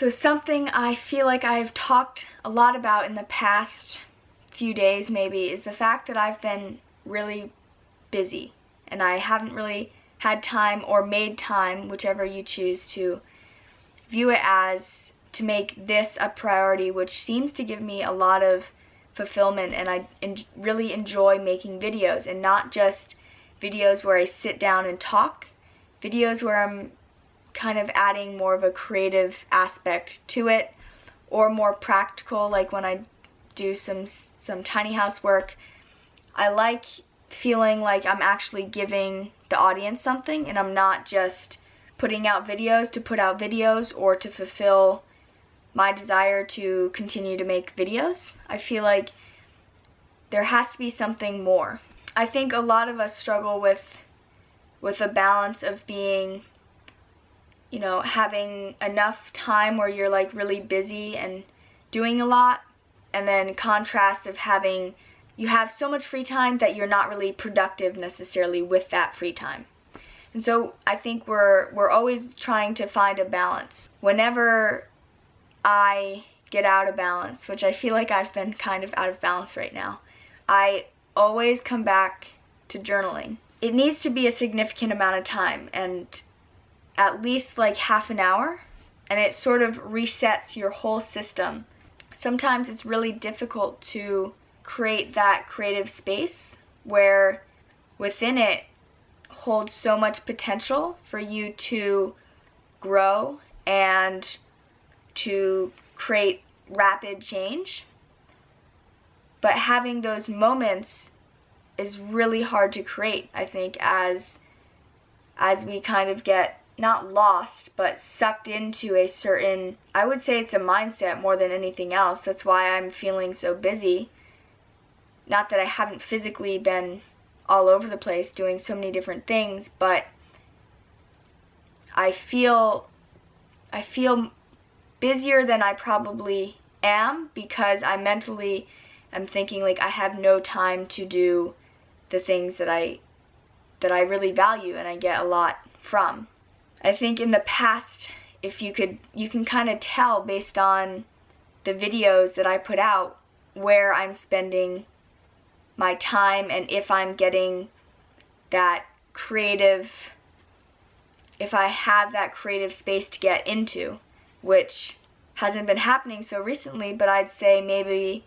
So something I feel like I've talked a lot about in the past few days maybe is the fact that I've been really busy and I haven't really had time or made time, whichever you choose to view it as, to make this a priority, which seems to give me a lot of fulfillment, and I really enjoy making videos, and not just videos where I sit down and talk, videos where I'm kind of adding more of a creative aspect to it, or more practical, like when I do some tiny house work. I like feeling like I'm actually giving the audience something, and I'm not just putting out videos to put out videos or to fulfill my desire to continue to make videos. I feel like there has to be something more. I think a lot of us struggle with a balance of being, you know, having enough time where you're like really busy and doing a lot, and then contrast of having, you have so much free time that you're not really productive necessarily with that free time. And so I think we're always trying to find a balance. Whenever I get out of balance, which I feel like I've been kind of out of balance right now, I always come back to journaling. It needs to be a significant amount of time, and at least like half an hour, and it sort of resets your whole system. Sometimes it's really difficult to create that creative space where within it holds so much potential for you to grow and to create rapid change. But having those moments is really hard to create, I think, as we kind of get not lost, but sucked into a certain, I would say it's a mindset more than anything else. That's why I'm feeling so busy. Not that I haven't physically been all over the place doing so many different things, but I feel busier than I probably am, because I mentally am thinking like I have no time to do the things that I really value and I get a lot from. I think in the past, if you can kind of tell based on the videos that I put out where I'm spending my time and if I'm getting that creative, if I have that creative space to get into, which hasn't been happening so recently, but I'd say maybe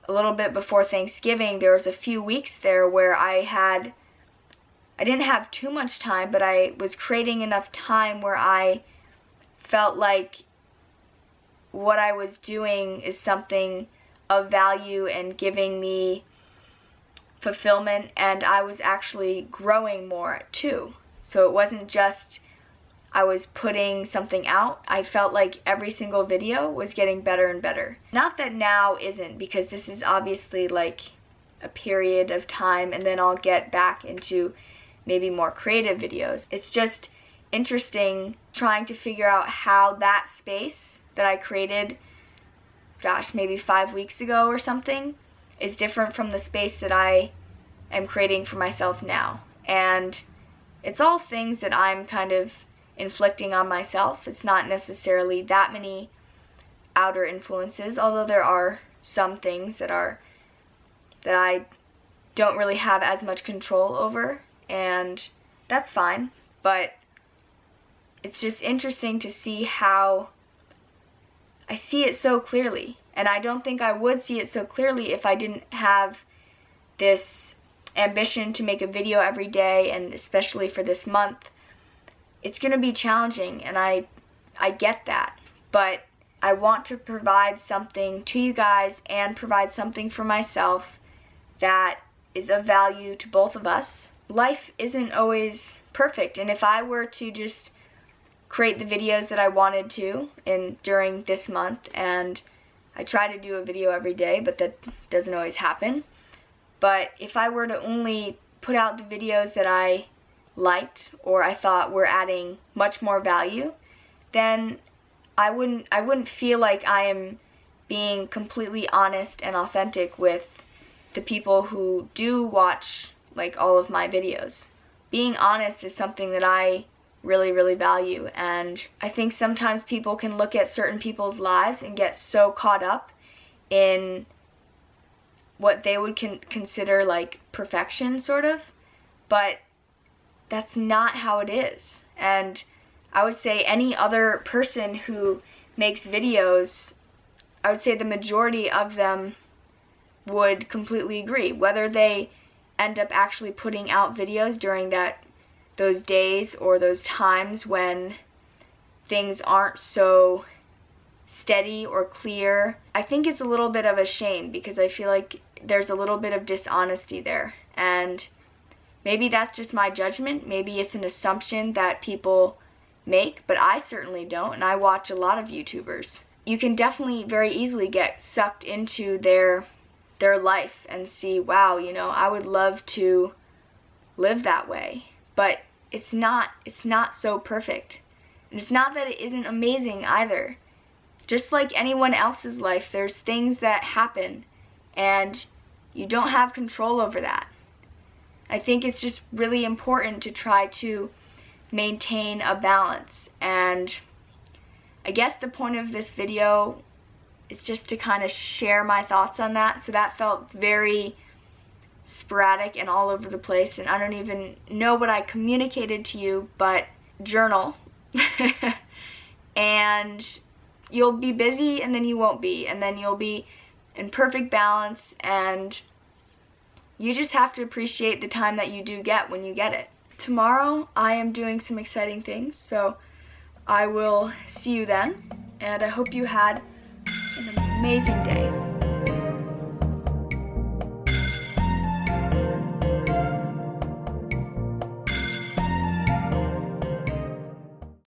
a little bit before Thanksgiving, there was a few weeks there where I didn't have too much time, but I was creating enough time where I felt like what I was doing is something of value and giving me fulfillment, and I was actually growing more too. So it wasn't just I was putting something out. I felt like every single video was getting better and better. Not that now isn't, because this is obviously like a period of time, and then I'll get back into maybe more creative videos. It's just interesting trying to figure out how that space that I created, gosh, maybe 5 weeks ago or something, is different from the space that I am creating for myself now. And it's all things that I'm kind of inflicting on myself. It's not necessarily that many outer influences, although there are some things that I don't really have as much control over, and that's fine. But it's just interesting to see how I see it so clearly, and I don't think I would see it so clearly if I didn't have this ambition to make a video every day, and especially for this month. It's going to be challenging, and I get that, but I want to provide something to you guys and provide something for myself that is of value to both of us. Life isn't always perfect, and if I were to just create the videos that I wanted to during this month, and I try to do a video every day, but that doesn't always happen. But if I were to only put out the videos that I liked or I thought were adding much more value, then I wouldn't feel like I am being completely honest and authentic with the people who do watch like all of my videos. Being honest is something that I really, really value. And I think sometimes people can look at certain people's lives and get so caught up in what they would consider like perfection, sort of, but that's not how it is. And I would say any other person who makes videos, I would say the majority of them would completely agree. Whether they end up actually putting out videos during those days or those times when things aren't so steady or clear, I think it's a little bit of a shame, because I feel like there's a little bit of dishonesty there. And maybe that's just my judgment. Maybe it's an assumption that people make, but I certainly don't, and I watch a lot of YouTubers. You can definitely very easily get sucked into their life and see, wow, you know, I would love to live that way. But it's not so perfect. And it's not that it isn't amazing either. Just like anyone else's life, there's things that happen and you don't have control over that. I think it's just really important to try to maintain a balance. And I guess the point of this video is just to kind of share my thoughts on that. So that felt very sporadic and all over the place, and I don't even know what I communicated to you, but journal. And you'll be busy, and then you won't be, and then you'll be in perfect balance, and you just have to appreciate the time that you do get when you get it. Tomorrow I am doing some exciting things, so I will see you then, and I hope you had an amazing day.